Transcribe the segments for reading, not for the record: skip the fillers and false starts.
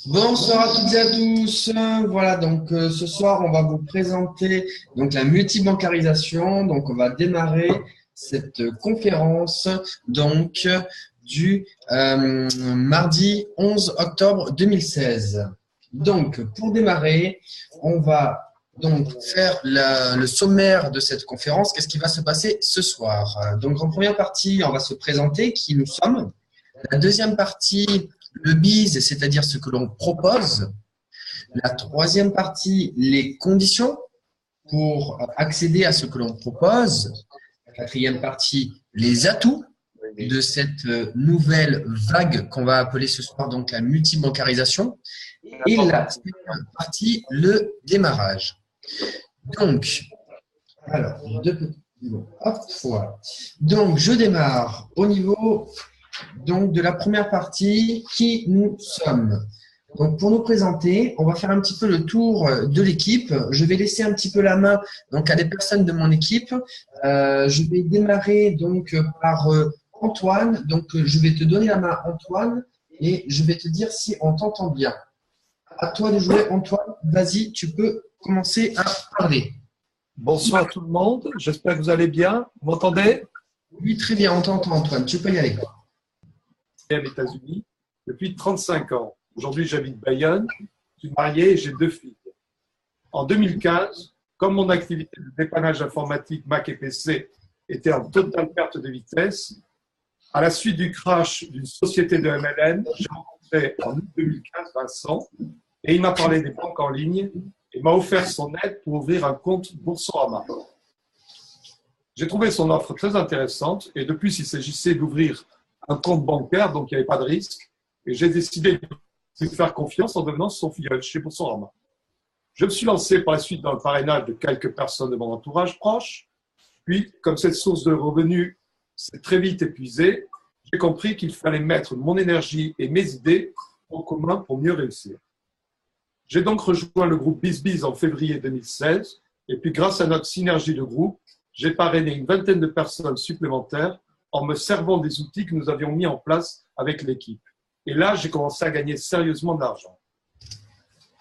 Bonsoir à toutes et à tous. Voilà, donc ce soir, on va vous présenter donc la multibancarisation. Donc, on va démarrer cette conférence donc du mardi 11 octobre 2016. Donc, pour démarrer, on va donc faire le sommaire de cette conférence. Qu'est-ce qui va se passer ce soir? Donc, en première partie, on va se présenter qui nous sommes. La deuxième partie, le BIS, c'est-à-dire ce que l'on propose. La troisième partie, les conditions pour accéder à ce que l'on propose. La quatrième partie, les atouts de cette nouvelle vague qu'on va appeler ce soir donc la multibancarisation. Et la cinquième partie, le démarrage. Donc, alors, hop, voilà. Donc, je démarre au niveau donc de la première partie, qui nous sommes. Donc pour nous présenter, on va faire un petit peu le tour de l'équipe. Je vais laisser un petit peu la main donc à des personnes de mon équipe. Je vais démarrer donc par Antoine. Donc je vais te donner la main Antoine et je vais te dire si on t'entend bien. À toi de jouer Antoine. Vas-y, tu peux commencer à parler. Bonsoir tout le monde, j'espère que vous allez bien. Vous m'entendez? Oui, très bien, on t'entend Antoine. Tu peux y aller. Je suis aux États-Unis depuis 35 ans. Aujourd'hui, j'habite Bayonne, je suis marié et j'ai 2 filles. En 2015, comme mon activité de dépannage informatique Mac et PC était en totale perte de vitesse, à la suite du crash d'une société de MLN, j'ai rencontré en août 2015 Vincent et il m'a parlé des banques en ligne et m'a offert son aide pour ouvrir un compte Boursorama. J'ai trouvé son offre très intéressante et depuis, il s'agissait d'ouvrir un compte bancaire, donc il n'y avait pas de risque. Et j'ai décidé de lui faire confiance en devenant son filleul chez Boursorama. Je me suis lancé par la suite dans le parrainage de quelques personnes de mon entourage proche. Puis, comme cette source de revenus s'est très vite épuisée, j'ai compris qu'il fallait mettre mon énergie et mes idées en commun pour mieux réussir. J'ai donc rejoint le groupe BizBiz en février 2016. Et puis, grâce à notre synergie de groupe, j'ai parrainé une vingtaine de personnes supplémentaires en me servant des outils que nous avions mis en place avec l'équipe. Et là, j'ai commencé à gagner sérieusement de l'argent.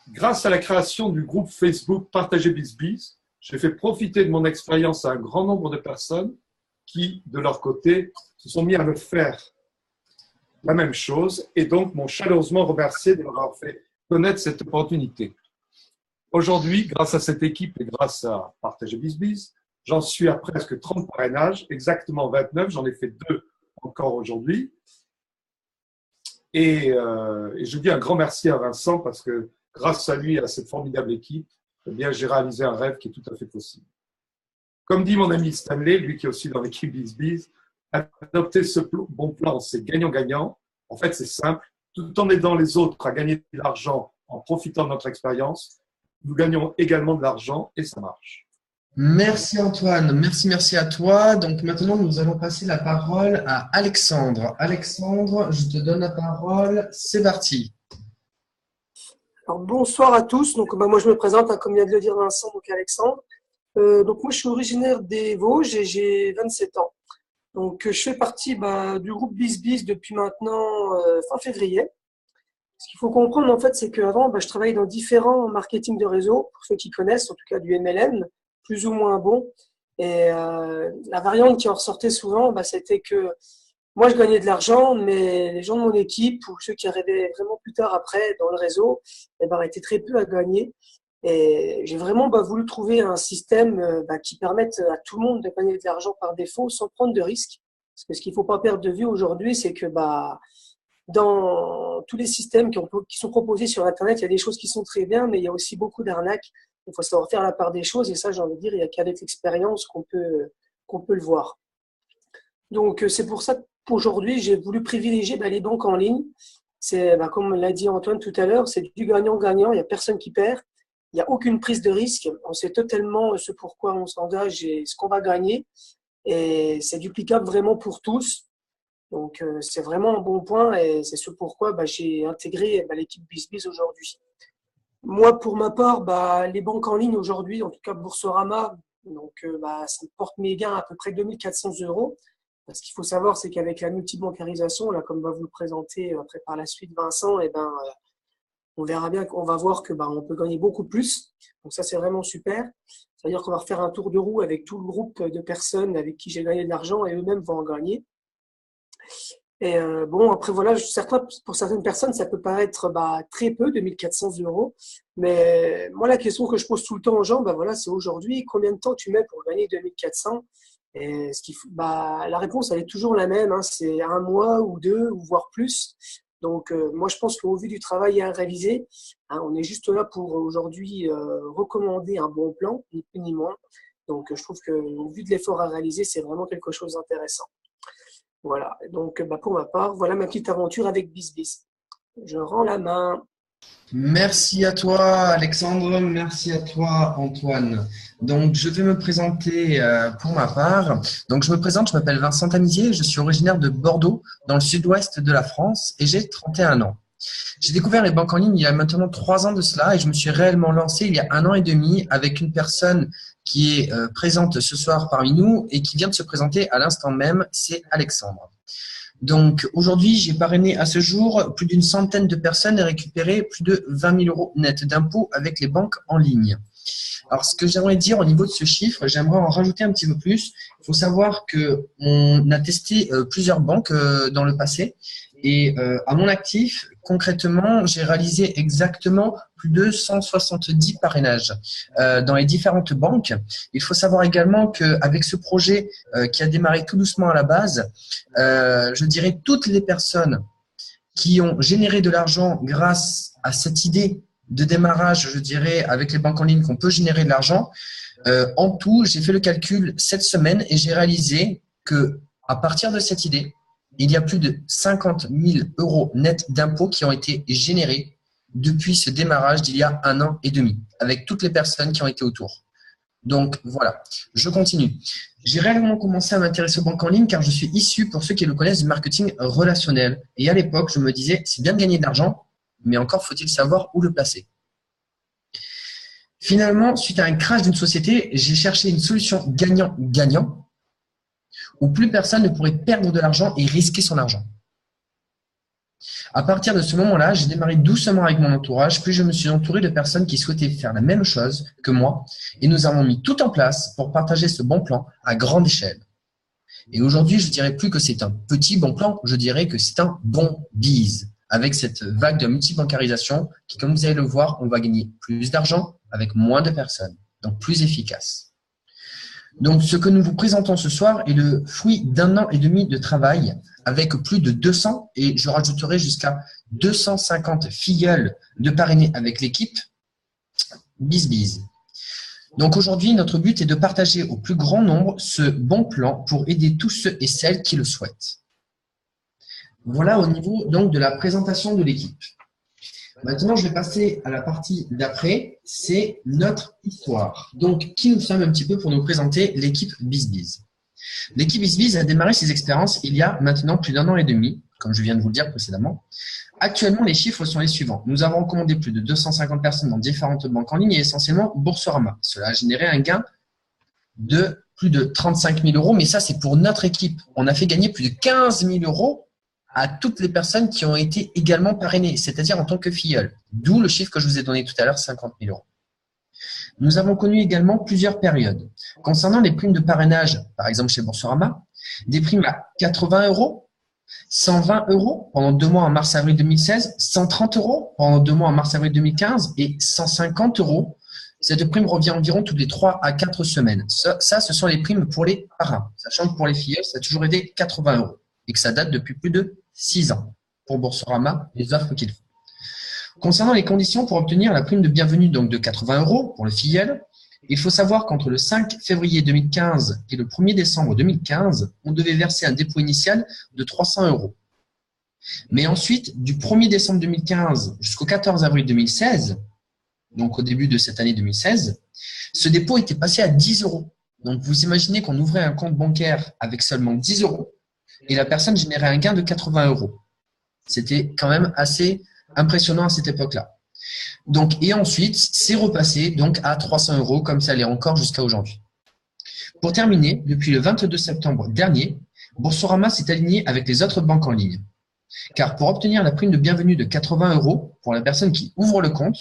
Grâce à la création du groupe Facebook Partager BizBiz, j'ai fait profiter de mon expérience à un grand nombre de personnes qui, de leur côté, se sont mis à me faire la même chose et donc m'ont chaleureusement remercié de leur avoir fait connaître cette opportunité. Aujourd'hui, grâce à cette équipe et grâce à Partager BizBiz, j'en suis à presque 30 parrainages, exactement 29. J'en ai fait 2 encore aujourd'hui. Et je dis un grand merci à Vincent parce que grâce à lui et à cette formidable équipe, eh bien, j'ai réalisé un rêve qui est tout à fait possible. Comme dit mon ami Stanley, lui qui est aussi dans l'équipe BizBiz, adopter ce bon plan, c'est gagnant-gagnant. En fait, c'est simple. Tout en aidant les autres à gagner de l'argent en profitant de notre expérience, nous gagnons également de l'argent et ça marche. Merci Antoine, merci à toi. Donc maintenant, nous allons passer la parole à Alexandre. Alexandre, je te donne la parole, c'est parti. Alors, bonsoir à tous. Donc, moi, je me présente, comme vient de le dire Vincent, donc Alexandre. Donc, moi, je suis originaire des Vosges et j'ai 27 ans. Donc, je fais partie du groupe BizBiz depuis maintenant fin février. Ce qu'il faut comprendre, en fait, c'est qu'avant, je travaillais dans différents marketing de réseau, pour ceux qui connaissent, en tout cas du MLM, plus ou moins bon. Et la variante qui en ressortait souvent, c'était que moi, je gagnais de l'argent, mais les gens de mon équipe ou ceux qui arrivaient vraiment plus tard après dans le réseau, étaient très peu à gagner. Et j'ai vraiment voulu trouver un système qui permette à tout le monde de gagner de l'argent par défaut sans prendre de risques. Parce que ce qu'il ne faut pas perdre de vue aujourd'hui, c'est que dans tous les systèmes qui sont proposés sur Internet, il y a des choses qui sont très bien, mais il y a aussi beaucoup d'arnaques. Il faut savoir faire la part des choses. Et ça, j'ai envie de dire, il n'y a qu'avec l'expérience qu'on peut le voir. Donc, c'est pour ça qu'aujourd'hui, j'ai voulu privilégier les banques en ligne. C'est, comme l'a dit Antoine tout à l'heure, c'est du gagnant-gagnant. Il n'y a personne qui perd. Il n'y a aucune prise de risque. On sait totalement ce pourquoi on s'engage et ce qu'on va gagner. Et c'est duplicable vraiment pour tous. Donc, c'est vraiment un bon point et c'est ce pourquoi j'ai intégré l'équipe BizBiz aujourd'hui. Moi, pour ma part, les banques en ligne aujourd'hui, en tout cas Boursorama, donc ça me porte mes gains à peu près 2 400 €. Ce qu'il faut savoir, c'est qu'avec la multibancarisation, là, comme va vous le présenter après par la suite Vincent, on verra bien qu'on va voir que on peut gagner beaucoup plus. Donc ça, c'est vraiment super. C'est-à-dire qu'on va refaire un tour de roue avec tout le groupe de personnes avec qui j'ai gagné de l'argent et eux-mêmes vont en gagner. Et bon, après voilà, pour certaines personnes, ça peut paraître très peu, 2400 euros. Mais moi, la question que je pose tout le temps aux gens, voilà, c'est aujourd'hui, combien de temps tu mets pour gagner 2400? Et la réponse, elle est toujours la même, hein, c'est un mois ou deux, ou voire plus. Donc, moi, je pense qu'au vu du travail à réaliser, hein, on est juste là pour aujourd'hui recommander un bon plan, ni plus ni moins. Donc, je trouve qu'au vu de l'effort à réaliser, c'est vraiment quelque chose d'intéressant. Voilà, donc pour ma part, voilà ma petite aventure avec BizBiz. Je rends la main. Merci à toi, Alexandre. Merci à toi, Antoine. Donc, je vais me présenter pour ma part. Donc, je me présente, je m'appelle Vincent Tamizier, je suis originaire de Bordeaux, dans le sud-ouest de la France, et j'ai 31 ans. J'ai découvert les banques en ligne il y a maintenant 3 ans de cela et je me suis réellement lancé il y a 1 an et demi avec une personne qui est présente ce soir parmi nous et qui vient de se présenter à l'instant même, c'est Alexandre. Donc aujourd'hui, j'ai parrainé à ce jour plus d'une centaine de personnes et récupéré plus de 20 000 euros net d'impôts avec les banques en ligne. Alors, ce que j'aimerais dire au niveau de ce chiffre, j'aimerais en rajouter un petit peu plus. Il faut savoir qu'on a testé plusieurs banques dans le passé et à mon actif, concrètement, j'ai réalisé exactement plus de 170 parrainages dans les différentes banques. Il faut savoir également qu'avec ce projet qui a démarré tout doucement à la base, je dirais toutes les personnes qui ont généré de l'argent grâce à cette idée de démarrage, je dirais, avec les banques en ligne qu'on peut générer de l'argent. En tout, j'ai fait le calcul cette semaine et j'ai réalisé que à partir de cette idée, il y a plus de 50 000 euros net d'impôts qui ont été générés depuis ce démarrage d'il y a 1 an et demi, avec toutes les personnes qui ont été autour. Donc voilà, je continue. J'ai réellement commencé à m'intéresser aux banques en ligne car je suis issu, pour ceux qui le connaissent, du marketing relationnel. Et à l'époque, je me disais, c'est bien de gagner de l'argent, mais encore faut-il savoir où le placer. Finalement, suite à un crash d'une société, j'ai cherché une solution gagnant-gagnant où plus personne ne pourrait perdre de l'argent et risquer son argent. À partir de ce moment-là, j'ai démarré doucement avec mon entourage, puis je me suis entouré de personnes qui souhaitaient faire la même chose que moi et nous avons mis tout en place pour partager ce bon plan à grande échelle. Et aujourd'hui, je ne dirais plus que c'est un petit bon plan, je dirais que c'est un bon biz. Avec cette vague de multibancarisation qui, comme vous allez le voir, on va gagner plus d'argent avec moins de personnes, donc plus efficace. Donc, ce que nous vous présentons ce soir est le fruit d'1 an et demi de travail avec plus de 200 et je rajouterai jusqu'à 250 filleuls de parrainés avec l'équipe BizBiz. Donc, aujourd'hui, notre but est de partager au plus grand nombre ce bon plan pour aider tous ceux et celles qui le souhaitent. Voilà au niveau donc de la présentation de l'équipe. Maintenant, je vais passer à la partie d'après, c'est notre histoire. Donc, qui nous sommes un petit peu pour nous présenter l'équipe BizBiz. L'équipe BizBiz a démarré ses expériences il y a maintenant plus d'1 an et demi, comme je viens de vous le dire précédemment. Actuellement, les chiffres sont les suivants. Nous avons recommandé plus de 250 personnes dans différentes banques en ligne et essentiellement Boursorama. Cela a généré un gain de plus de 35 000 euros, mais ça, c'est pour notre équipe. On a fait gagner plus de 15 000 euros à toutes les personnes qui ont été également parrainées, c'est-à-dire en tant que filleul. D'où le chiffre que je vous ai donné tout à l'heure, 50 000 euros. Nous avons connu également plusieurs périodes. Concernant les primes de parrainage, par exemple chez Boursorama, des primes à 80 euros, 120 euros pendant 2 mois en mars-avril 2016, 130 euros pendant 2 mois en mars-avril 2015 et 150 euros. Cette prime revient environ toutes les 3 à 4 semaines. Ça, ce sont les primes pour les parrains. Sachant que pour les filleuls, ça a toujours été 80 euros et que ça date depuis plus de 6 ans pour Boursorama, les offres qu'ils font. Concernant les conditions pour obtenir la prime de bienvenue donc de 80 euros pour le filleul, il faut savoir qu'entre le 5 février 2015 et le 1er décembre 2015, on devait verser un dépôt initial de 300 euros. Mais ensuite, du 1er décembre 2015 jusqu'au 14 avril 2016, donc au début de cette année 2016, ce dépôt était passé à 10 euros. Donc vous imaginez qu'on ouvrait un compte bancaire avec seulement 10 euros et la personne générait un gain de 80 euros. C'était quand même assez impressionnant à cette époque-là. Donc, et ensuite, c'est repassé donc à 300 euros comme ça l'est encore jusqu'à aujourd'hui. Pour terminer, depuis le 22 septembre dernier, Boursorama s'est aligné avec les autres banques en ligne. Car pour obtenir la prime de bienvenue de 80 € pour la personne qui ouvre le compte,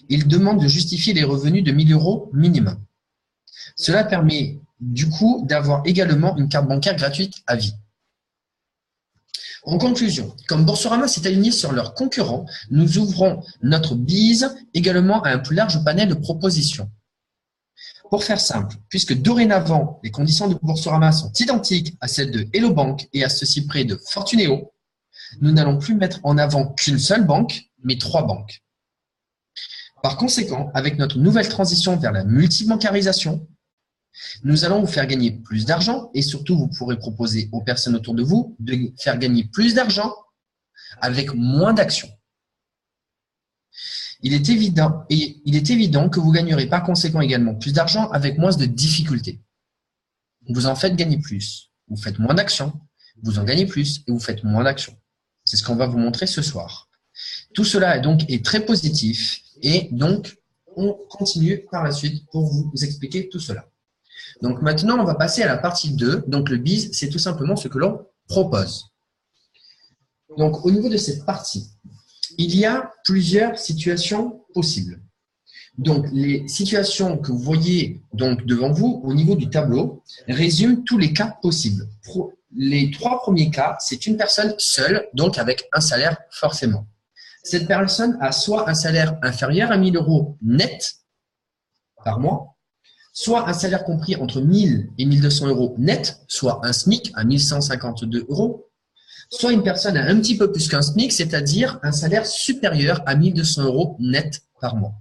il demande de justifier les revenus de 1 000 € minimum. Cela permet du coup d'avoir également une carte bancaire gratuite à vie. En conclusion, comme Boursorama s'est aligné sur leurs concurrents, nous ouvrons notre bise également à un plus large panel de propositions. Pour faire simple, puisque dorénavant, les conditions de Boursorama sont identiques à celles de Hello Bank et à ceci près de Fortunéo, nous n'allons plus mettre en avant qu'une seule banque, mais 3 banques. Par conséquent, avec notre nouvelle transition vers la multibancarisation, nous allons vous faire gagner plus d'argent et surtout, vous pourrez proposer aux personnes autour de vous de faire gagner plus d'argent avec moins d'actions. Il est évident que vous gagnerez par conséquent également plus d'argent avec moins de difficultés. Vous en faites gagner plus, vous faites moins d'actions, vous en gagnez plus et vous faites moins d'actions. C'est ce qu'on va vous montrer ce soir. Tout cela est très positif et donc on continue par la suite pour vous expliquer tout cela. Donc maintenant, on va passer à la partie 2. Donc le BIS, c'est tout simplement ce que l'on propose. Donc au niveau de cette partie, il y a plusieurs situations possibles. Donc les situations que vous voyez donc devant vous au niveau du tableau résument tous les cas possibles. Les 3 premiers cas, c'est une personne seule, donc avec un salaire forcément. Cette personne a soit un salaire inférieur à 1 000 € net par mois, soit un salaire compris entre 1 000 et 1 200 € net, soit un SMIC à 1 152 €, soit une personne a un petit peu plus qu'un SMIC, c'est-à-dire un salaire supérieur à 1 200 € net par mois.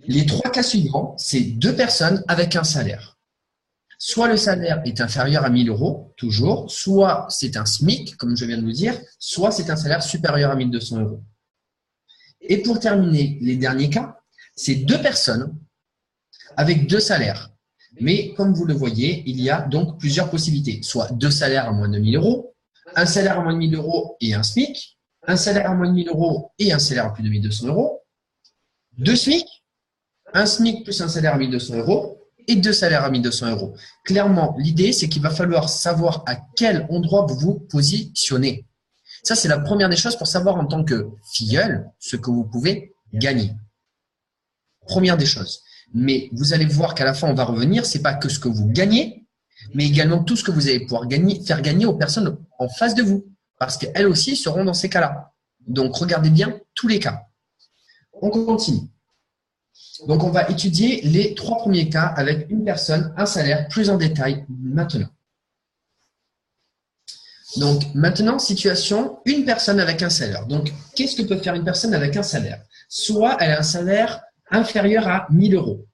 Les 3 cas suivants, c'est 2 personnes avec un salaire. Soit le salaire est inférieur à 1 000 €, toujours, soit c'est un SMIC, comme je viens de vous dire, soit c'est un salaire supérieur à 1 200 €. Et pour terminer les derniers cas, c'est 2 personnes avec 2 salaires. Mais comme vous le voyez, il y a donc plusieurs possibilités. Soit 2 salaires à moins de 1 000 €, un salaire à moins de 1 000 € et un SMIC, un salaire à moins de 1 000 € et un salaire à plus de 1 200 €, 2 SMIC, un SMIC plus un salaire à 1 200 € et 2 salaires à 1 200 €. Clairement, l'idée, c'est qu'il va falloir savoir à quel endroit vous vous positionnez. Ça, c'est la première des choses pour savoir en tant que filleul ce que vous pouvez gagner. Première des choses. Mais vous allez voir qu'à la fin, on va revenir, ce n'est pas que ce que vous gagnez, mais également tout ce que vous allez pouvoir faire gagner aux personnes en face de vous, parce qu'elles aussi seront dans ces cas-là. Donc, regardez bien tous les cas. On continue. Donc, on va étudier les 3 premiers cas avec une personne, un salaire, plus en détail maintenant. Donc, maintenant, situation, une personne avec un salaire. Donc, qu'est-ce que peut faire une personne avec un salaire? Soit elle a un salaire inférieure à 1 000 €.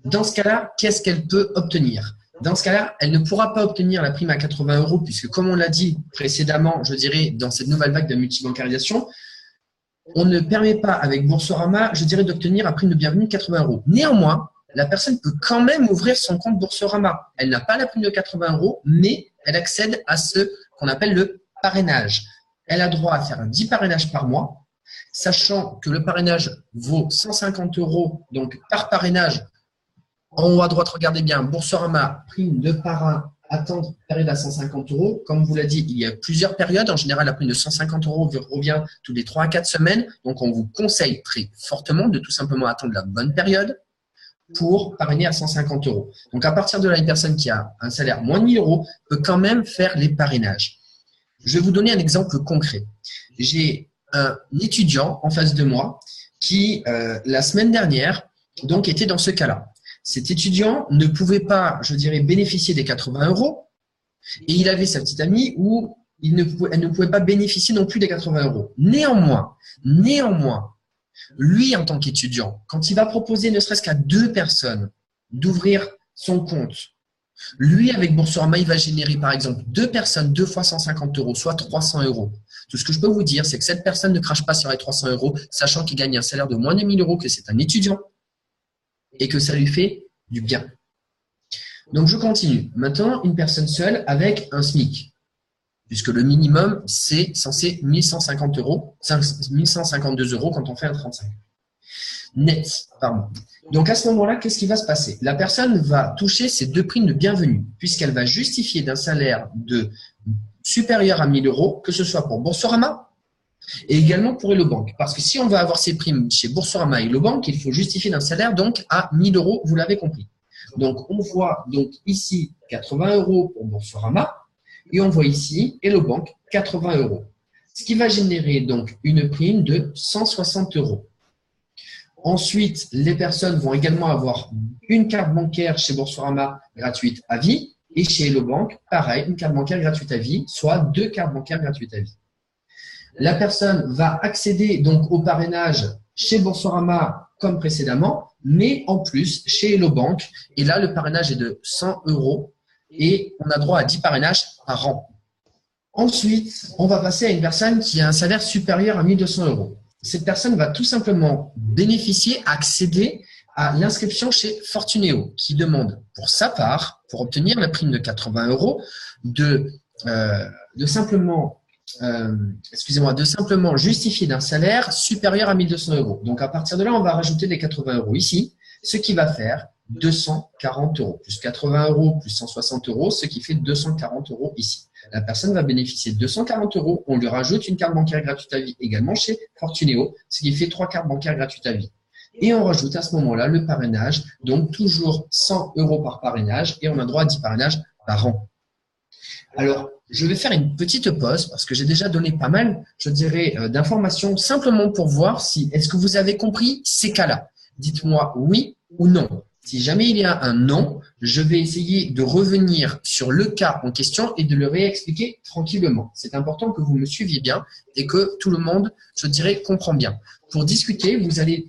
Dans ce cas-là, qu'est-ce qu'elle peut obtenir? Dans ce cas-là, elle ne pourra pas obtenir la prime à 80 € puisque, comme on l'a dit précédemment, je dirais, dans cette nouvelle vague de multibancarisation, on ne permet pas avec Boursorama, je dirais, d'obtenir la prime de bienvenue de 80 €. Néanmoins, la personne peut quand même ouvrir son compte Boursorama. Elle n'a pas la prime de 80 €, mais elle accède à ce qu'on appelle le parrainage. Elle a droit à faire 10 parrainages par mois. Sachant que le parrainage vaut 150 €, donc par parrainage, en haut à droite, regardez bien, Boursorama, prime de parrain, attendre période à 150 €. Comme vous l'a dit, il y a plusieurs périodes. En général, la prime de 150 € revient tous les 3 à 4 semaines. Donc, on vous conseille très fortement de tout simplement attendre la bonne période pour parrainer à 150 €. Donc, à partir de là, une personne qui a un salaire moins de 1 000 € peut quand même faire les parrainages. Je vais vous donner un exemple concret. J'ai un étudiant en face de moi qui, la semaine dernière, donc était dans ce cas-là. Cet étudiant ne pouvait pas, je dirais, bénéficier des 80 € et il avait sa petite amie où elle ne pouvait pas bénéficier non plus des 80 €. Néanmoins, lui, en tant qu'étudiant, quand il va proposer ne serait-ce qu'à 2 personnes d'ouvrir son compte, lui, avec Boursorama, il va générer par exemple 2 personnes, 2 fois 150 €, soit 300 €. Tout ce que je peux vous dire, c'est que cette personne ne crache pas sur les 300 €, sachant qu'il gagne un salaire de moins de 1 000 €, que c'est un étudiant et que ça lui fait du bien. Donc, je continue. Maintenant, une personne seule avec un SMIC, puisque le minimum, c'est censé 1 150 €, 1 152 € quand on fait un 35. Net, pardon. Donc, à ce moment-là, qu'est-ce qui va se passer? La personne va toucher ses 2 primes de bienvenue, puisqu'elle va justifier d'un salaire de supérieures à 1000 euros, que ce soit pour Boursorama et également pour Hello Bank. Parce que si on veut avoir ces primes chez Boursorama et Hello Bank, il faut justifier d'un salaire donc à 1000 euros, vous l'avez compris. Donc, on voit donc ici 80 euros pour Boursorama et on voit ici Hello Bank 80 euros. Ce qui va générer donc une prime de 160 euros. Ensuite, les personnes vont également avoir une carte bancaire chez Boursorama gratuite à vie et chez Hello Bank, pareil, une carte bancaire gratuite à vie, soit 2 cartes bancaires gratuites à vie. La personne va accéder donc au parrainage chez Boursorama comme précédemment, mais en plus chez Hello Bank. Et là, le parrainage est de 100 euros et on a droit à 10 parrainages par an. Ensuite, on va passer à une personne qui a un salaire supérieur à 1200 euros. Cette personne va tout simplement bénéficier, accéder à l'inscription chez Fortunéo, qui demande pour sa part, pour obtenir la prime de 80 euros, de simplement justifier d'un salaire supérieur à 1200 euros. Donc, à partir de là, on va rajouter les 80 euros ici, ce qui va faire 240 euros. Plus 80 euros, plus 160 euros, ce qui fait 240 euros ici. La personne va bénéficier de 240 euros. On lui rajoute une carte bancaire gratuite à vie également chez Fortunéo, ce qui fait 3 cartes bancaires gratuites à vie. Et on rajoute à ce moment-là le parrainage, donc toujours 100 euros par parrainage et on a droit à 10 parrainages par an. Alors, je vais faire une petite pause parce que j'ai déjà donné pas mal, je dirais, d'informations simplement pour voir si, est-ce que vous avez compris ces cas-là? Dites-moi oui ou non. Si jamais il y a un non, je vais essayer de revenir sur le cas en question et de le réexpliquer tranquillement. C'est important que vous me suiviez bien et que tout le monde, je dirais, comprend bien. Pour discuter, vous allez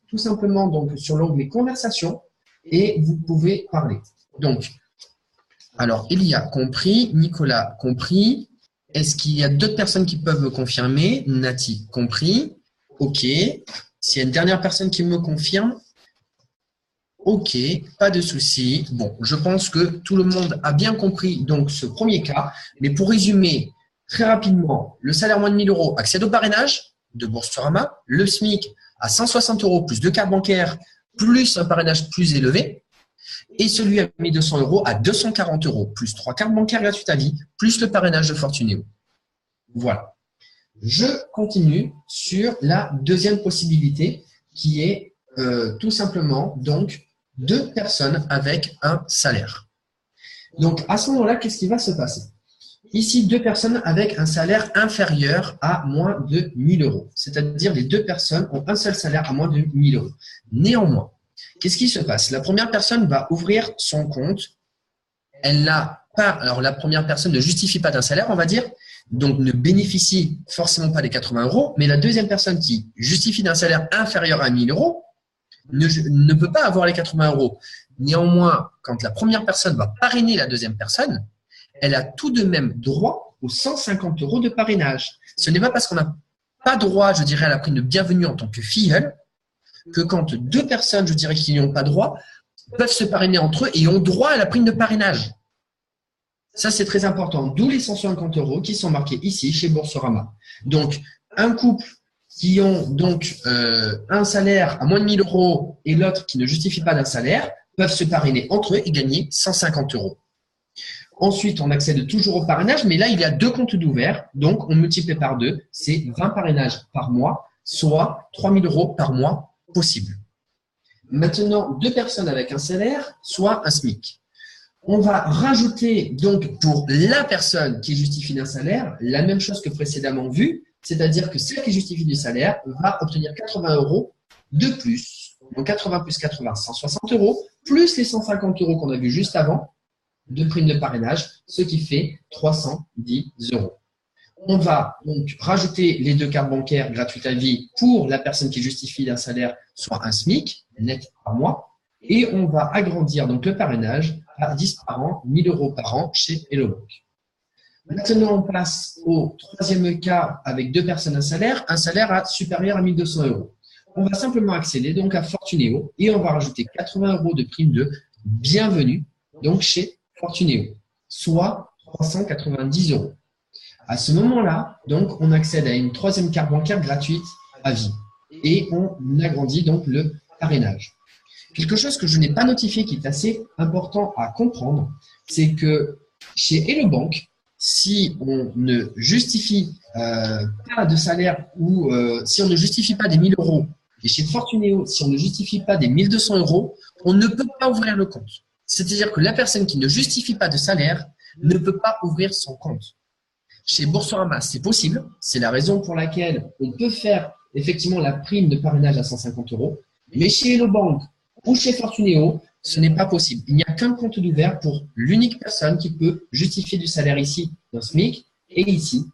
tout simplement donc sur l'onglet conversation et vous pouvez parler. Donc, alors, Elia compris, Nicolas compris. Est-ce qu'il y a d'autres personnes qui peuvent me confirmer? Nati compris. OK. S'il y a une dernière personne qui me confirme, OK, pas de souci. Bon, je pense que tout le monde a bien compris donc ce premier cas. Mais pour résumer très rapidement, le salaire moins de 1000 euros accède au parrainage de Boursorama. Le SMIC à 160 euros plus 2 cartes bancaires plus un parrainage plus élevé. Et celui à 1200 euros à 240 euros plus 3 cartes bancaires gratuites à vie plus le parrainage de Fortunéo. Voilà. Je continue sur la deuxième possibilité qui est tout simplement donc 2 personnes avec un salaire. Donc, à ce moment-là, qu'est-ce qui va se passer? Ici, 2 personnes avec un salaire inférieur à moins de 1000 euros. C'est-à-dire les 2 personnes ont un seul salaire à moins de 1000 euros. Néanmoins, qu'est-ce qui se passe? La première personne va ouvrir son compte. Elle n'a pas, alors la première personne ne justifie pas d'un salaire, on va dire, donc ne bénéficie forcément pas des 80 euros, mais la deuxième personne qui justifie d'un salaire inférieur à 1000 euros ne peut pas avoir les 80 euros. Néanmoins, quand la première personne va parrainer la deuxième personne, elle a tout de même droit aux 150 euros de parrainage. Ce n'est pas parce qu'on n'a pas droit, je dirais, à la prime de bienvenue en tant que filleule, que quand 2 personnes, je dirais, qui n'y ont pas droit, peuvent se parrainer entre eux et ont droit à la prime de parrainage. Ça, c'est très important. D'où les 150 euros qui sont marqués ici chez Boursorama. Donc, un couple qui ont donc un salaire à moins de 1000 euros et l'autre qui ne justifie pas d'un salaire peuvent se parrainer entre eux et gagner 150 euros. Ensuite, on accède toujours au parrainage, mais là, il y a 2 comptes d'ouvert. Donc, on multiplie par 2. C'est 20 parrainages par mois, soit 3000 euros par mois possible. Maintenant, 2 personnes avec un salaire, soit un SMIC. On va rajouter donc pour la personne qui justifie d'un salaire la même chose que précédemment vu, c'est-à-dire que celle qui justifie du salaire va obtenir 80 euros de plus. Donc 80 plus 80, 160 euros, plus les 150 euros qu'on a vu juste avant de prime de parrainage, ce qui fait 310 euros. On va donc rajouter les 2 cartes bancaires gratuites à vie pour la personne qui justifie d'un salaire, soit un SMIC net par mois, et on va agrandir donc le parrainage à 10 par an, 1000 euros par an chez Hello Bank. Maintenant, on passe au troisième cas avec 2 personnes un salaire supérieur à 1200 euros. On va simplement accéder donc à Fortunéo et on va rajouter 80 euros de prime de bienvenue donc chez Fortunéo, soit 390 euros. À ce moment-là, donc, on accède à une 3e carte bancaire gratuite à vie et on agrandit donc le parrainage. Quelque chose que je n'ai pas notifié qui est assez important à comprendre, c'est que chez Hello Bank, si on ne justifie pas de salaire ou si on ne justifie pas des 1000 euros, et chez Fortunéo, si on ne justifie pas des 1200 euros, on ne peut pas ouvrir le compte. C'est-à-dire que la personne qui ne justifie pas de salaire ne peut pas ouvrir son compte. Chez Boursorama, c'est possible. C'est la raison pour laquelle on peut faire effectivement la prime de parrainage à 150 euros. Mais chez Hello Bank ou chez Fortunéo, ce n'est pas possible. Il n'y a qu'un compte d'ouvert pour l'unique personne qui peut justifier du salaire ici d'un SMIC et ici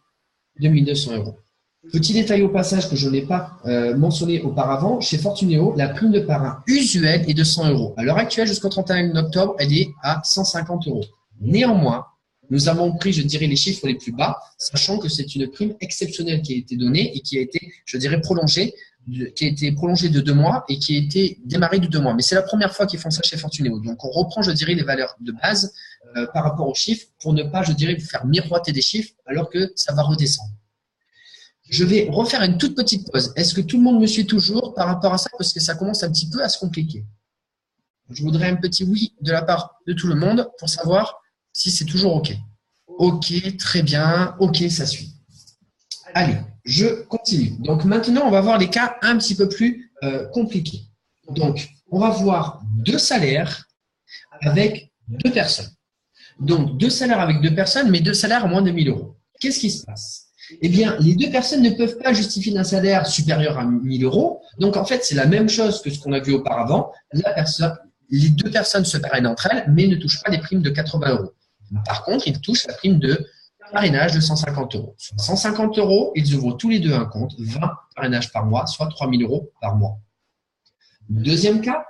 de 1200 euros. Petit détail au passage que je n'ai pas mentionné auparavant, chez Fortunéo, la prime de parrain usuelle est de 100 euros. À l'heure actuelle, jusqu'au 31 octobre, elle est à 150 euros. Néanmoins, nous avons pris, je dirais, les chiffres les plus bas, sachant que c'est une prime exceptionnelle qui a été donnée et qui a été, je dirais, prolongée, de 2 mois et qui a été démarrée de 2 mois. Mais c'est la première fois qu'ils font ça chez Fortunéo. Donc, on reprend, je dirais, les valeurs de base par rapport aux chiffres pour ne pas, je dirais, vous faire miroiter des chiffres alors que ça va redescendre. Je vais refaire une toute petite pause. Est-ce que tout le monde me suit toujours par rapport à ça? Parce que ça commence un petit peu à se compliquer. Je voudrais un petit oui de la part de tout le monde pour savoir si c'est toujours OK. OK, très bien. OK, ça suit. Allez, je continue. Donc maintenant, on va voir les cas un petit peu plus compliqués. Donc, on va voir 2 salaires avec 2 personnes. Donc, 2 salaires avec 2 personnes, mais 2 salaires à moins de 1000 euros. Qu'est-ce qui se passe? Eh bien, les 2 personnes ne peuvent pas justifier d'un salaire supérieur à 1000 euros. Donc, en fait, c'est la même chose que ce qu'on a vu auparavant. Les 2 personnes se parrainent entre elles, mais ne touchent pas les primes de 80 euros. Par contre, ils touchent la prime de parrainage de 150 euros. Soit 150 euros, ils ouvrent tous les 2 un compte, 20 parrainages par mois, soit 3000 euros par mois. Deuxième cas,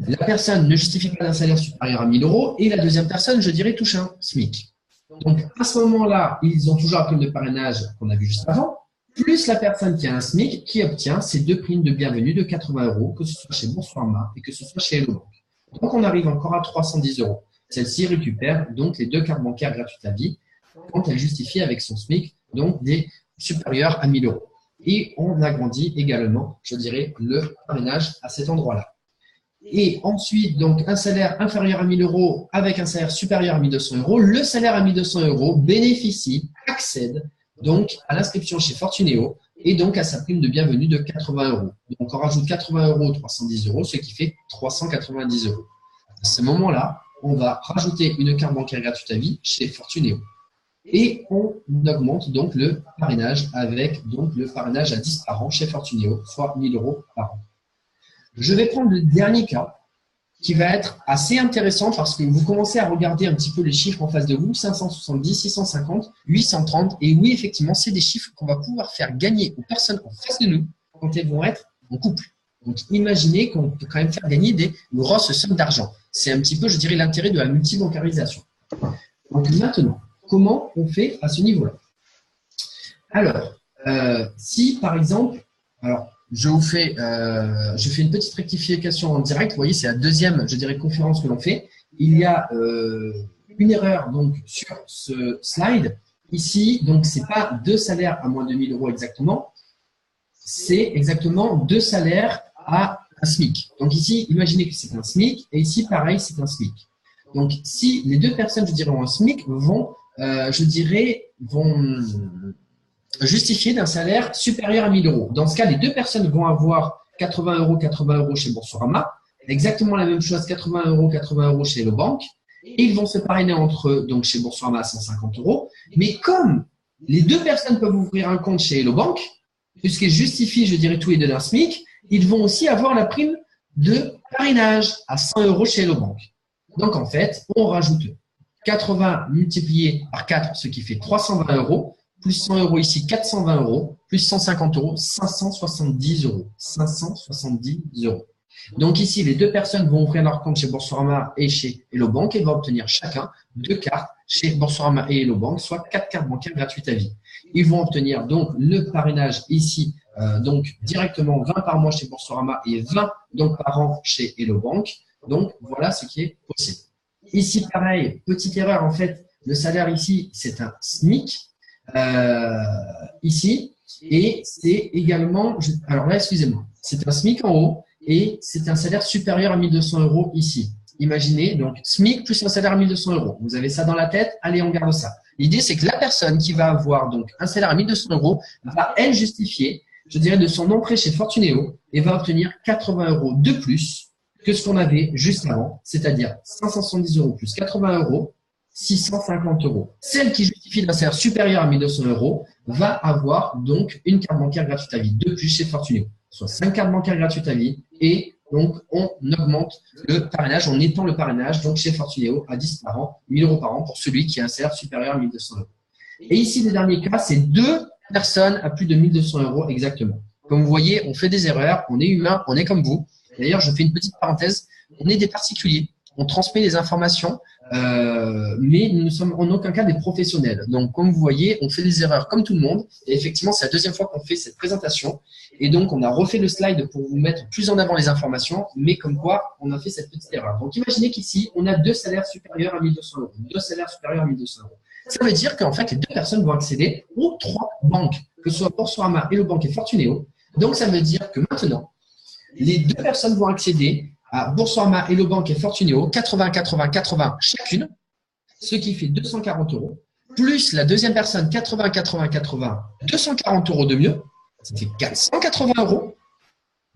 la personne ne justifie pas d'un salaire supérieur à 1000 euros et la deuxième personne, je dirais, touche un SMIC. Donc, à ce moment-là, ils ont toujours la prime de parrainage qu'on a vu juste avant, plus la personne qui a un SMIC qui obtient ces 2 primes de bienvenue de 80 euros, que ce soit chez Boursorama et que ce soit chez Hello Bank. Donc, on arrive encore à 310 euros. Celle-ci récupère donc les 2 cartes bancaires gratuites à vie quand elle justifie avec son SMIC, donc des supérieurs à 1000 euros. Et on agrandit également, je dirais, le parrainage à cet endroit-là. Et ensuite, donc, un salaire inférieur à 1000 euros avec un salaire supérieur à 1200 euros. Le salaire à 1200 euros accède donc à l'inscription chez Fortunéo et donc à sa prime de bienvenue de 80 euros. Donc, on rajoute 80 euros, 310 euros, ce qui fait 390 euros. À ce moment-là, on va rajouter une carte bancaire gratuite à vie chez Fortunéo. Et on augmente donc le parrainage avec donc le parrainage à 10 par an chez Fortunéo, soit 1000 euros par an. Je vais prendre le dernier cas qui va être assez intéressant parce que vous commencez à regarder un petit peu les chiffres en face de vous, 570, 650, 830. Et oui, effectivement, c'est des chiffres qu'on va pouvoir faire gagner aux personnes en face de nous quand elles vont être en couple. Donc, imaginez qu'on peut quand même faire gagner des grosses sommes d'argent. C'est un petit peu, je dirais, l'intérêt de la multibancarisation. Donc, maintenant, comment on fait à ce niveau-là? Alors, si par exemple, je fais une petite rectification en direct. Vous voyez, c'est la deuxième, je dirais, conférence que l'on fait. Il y a une erreur donc sur ce slide. Ici, donc, c'est pas 2 salaires à moins de 1000 euros exactement. C'est exactement 2 salaires à un SMIC. Donc ici, imaginez que c'est un SMIC et ici, pareil, c'est un SMIC. Donc, si les 2 personnes, je dirais, ont un SMIC, vont justifier d'un salaire supérieur à 1000 euros. Dans ce cas, les 2 personnes vont avoir 80 euros chez Boursorama, exactement la même chose, 80 euros chez Hello Bank, et ils vont se parrainer entre eux, donc chez Boursorama à 150 euros. Mais comme les 2 personnes peuvent ouvrir un compte chez Hello Bank, puisqu'ils justifient, je dirais, tous les 2 d'un SMIC, ils vont aussi avoir la prime de parrainage à 100 euros chez Hello Bank. Donc, en fait, on rajoute 80 multiplié par 4, ce qui fait 320 euros, plus 100 euros ici, 420 euros, plus 150 euros, 570 euros. 570 euros. Donc ici, les 2 personnes vont ouvrir leur compte chez Boursorama et chez Hello Bank et vont obtenir chacun 2 cartes chez Boursorama et Hello Bank, soit 4 cartes bancaires gratuites à vie. Ils vont obtenir donc le parrainage ici, donc directement 20 par mois chez Boursorama et 20 donc par an chez Hello Bank. Donc voilà ce qui est possible. Ici, pareil, petite erreur, en fait, le salaire ici, c'est un SMIC. Ici, et c'est également, alors là, excusez-moi, c'est un SMIC en haut et c'est un salaire supérieur à 1200 euros ici. Imaginez, donc SMIC plus un salaire à 1200 euros. Vous avez ça dans la tête, allez, on garde ça. L'idée, c'est que la personne qui va avoir donc un salaire à 1200 € va, elle, justifier, je dirais, de son entrée chez Fortunéo et va obtenir 80 € de plus que ce qu'on avait juste avant, c'est-à-dire 570 € plus 80 €, 650 €. Celle qui justifie d'un salaire supérieur à 1200 € va avoir donc une carte bancaire gratuite à vie de plus chez Fortunéo, soit 5 cartes bancaires gratuites à vie et donc on augmente le parrainage, on étend le parrainage donc chez Fortunéo à 10 par an, 1000 € par an pour celui qui a un salaire supérieur à 1200 €. Et ici, le dernier cas, c'est 2 personnes à plus de 1200 € exactement. Comme vous voyez, on fait des erreurs, on est humain, on est comme vous. D'ailleurs, je fais une petite parenthèse, on est des particuliers, on transmet les informations, mais nous ne sommes en aucun cas des professionnels. Donc, comme vous voyez, on fait des erreurs comme tout le monde. Et effectivement, c'est la deuxième fois qu'on fait cette présentation. Et donc, on a refait le slide pour vous mettre plus en avant les informations, mais comme quoi, on a fait cette petite erreur. Donc, imaginez qu'ici, on a 2 salaires supérieurs à 1200 €. 2 salaires supérieurs à 1200 €. Ça veut dire qu'en fait, les 2 personnes vont accéder aux 3 banques, que ce soit Boursorama, Hello Bank et Fortunéo. Donc, ça veut dire que maintenant, les 2 personnes vont accéder à Boursorama, Hello Bank et Fortunéo, 80, 80, 80 chacune, ce qui fait 240 €, plus la deuxième personne, 80, 80, 80, 240 € de mieux, ça fait 480 €,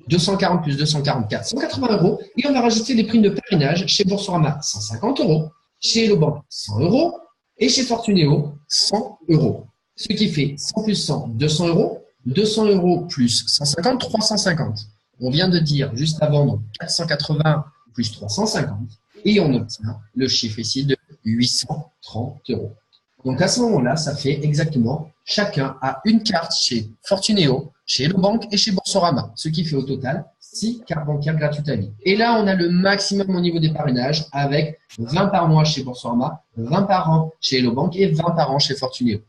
240 plus 240, 480 €, et on va rajouter les primes de parrainage chez Boursorama, 150 €, chez Hello Bank, 100 €, et chez Fortunéo, 100 €. Ce qui fait 100 plus 100, 200 €, 200 € plus 150, 350. On vient de dire juste avant, donc 480 plus 350, et on obtient le chiffre ici de 830 €. Donc à ce moment-là, ça fait exactement, chacun a une carte chez Fortunéo, chez Hello Bank et chez Boursorama, ce qui fait au total 6 cartes bancaires gratuites à vie. Et là, on a le maximum au niveau des parrainages avec 20 par mois chez Boursorama, 20 par an chez Hello Bank et 20 par an chez Fortunéo.